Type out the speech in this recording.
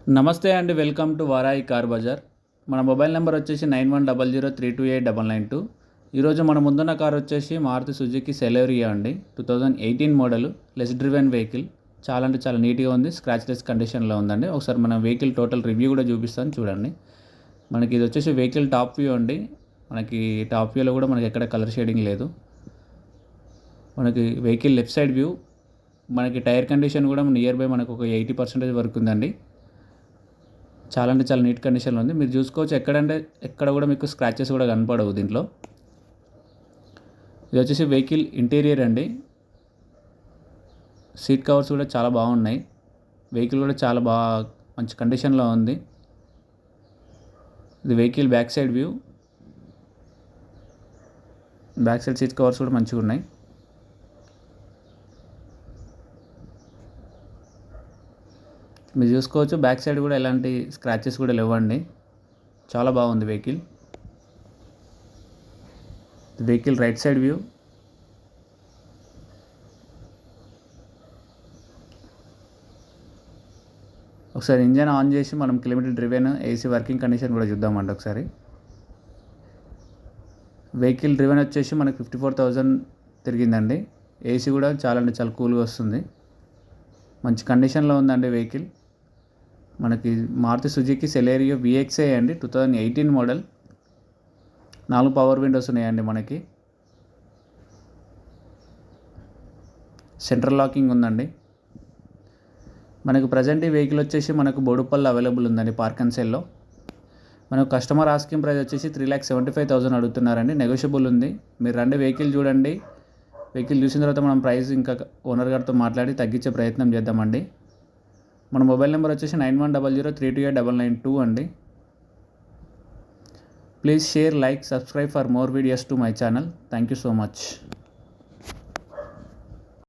నమస్తే అండి, welcome to Varai car Bazar. మన మొబైల్ నెంబర్ వచ్చేసి 9100328992. ఈరోజు మన ముందున్న కార్ వచ్చేసి మారుతి సుజుకి సెలెరియో అండి. 2018 మోడల్, లెస్ డ్రివెన్ వెహికల్. చాలా అంటే చాలా నీట్గా ఉంది, స్క్రాచ్లెస్ కండిషన్లో ఉందండి. ఒకసారి మన వెహికల్ టోటల్ రివ్యూ కూడా చూపిస్తాను చూడండి. మనకి ఇది వచ్చేసి వెహికల్ టాప్ వ్యూ అండి. మనకి టాప్ వ్యూలో కూడా మనకి ఎక్కడ కలర్ షేడింగ్ లేదు. మనకి వెహికల్ లెఫ్ట్ సైడ్ వ్యూ, మనకి టైర్ కండిషన్ కూడా నియర్ బై మనకు ఒక 80% వరకు ఉందండి. చాలా అంటే చాలా నీట్ కండిషన్లో ఉంది. మీరు చూసుకోవచ్చు, ఎక్కడ కూడా మీకు స్క్రాచెస్ కూడా కనపడవు దీంట్లో. ఇది వచ్చేసి వెహికల్ ఇంటీరియర్ అండి. సీట్ కవర్స్ కూడా చాలా బాగున్నాయి. వెహికల్ కూడా చాలా మంచి కండిషన్లో ఉంది. ఇది vehicle back side view. Back side seat covers కూడా మంచిగా ఉన్నాయి. మీరు చూసుకోవచ్చు, బ్యాక్ సైడ్ కూడా ఎలాంటి స్క్రాచెస్ కూడా లేవండి. చాలా బాగుంది vehicle. Vehicle right side view. ఒకసారి ఇంజన్ ఆన్ చేసి మనం kilometre driven, AC working condition కూడా చూద్దామండి ఒకసారి. వెహికల్ డ్రివెన్ వచ్చేసి మనకు 54,000 తిరిగిందండి. ఏసీ కూడా చాలా అంటే చాలా కూల్గా వస్తుంది. మంచి కండిషన్లో ఉందండి వెహికల్. మనకి మారుతి సుజుకి సెలెరియో VXi అండి, 2018 మోడల్. 4 పవర్ విండోస్ ఉన్నాయండి. మనకి సెంట్రల్ లాకింగ్ ఉందండి. మనకు ప్రజెంట్ ఈ వెహికల్ వచ్చేసి మనకు బోడుపల్లి అవైలబుల్ ఉందండి, పార్క్ అండ్ సేల్లో. మనకు కస్టమర్ ఆస్కింగ్ ప్రైస్ వచ్చేసి 3,75,000 అడుగుతున్నారండి. నెగోషియబుల్ ఉంది. మీరు రండి, వెహికల్ చూడండి. వెహికల్ చూసిన తర్వాత మనం ప్రైస్ ఇంకా ఓనర్ గారితో మాట్లాడి తగ్గించే ప్రయత్నం చేద్దామండి. మన మొబైల్ నెంబర్ వచ్చేసి 9100328992 అండి. Please share, like, subscribe for more videos to my channel. Thank you so much.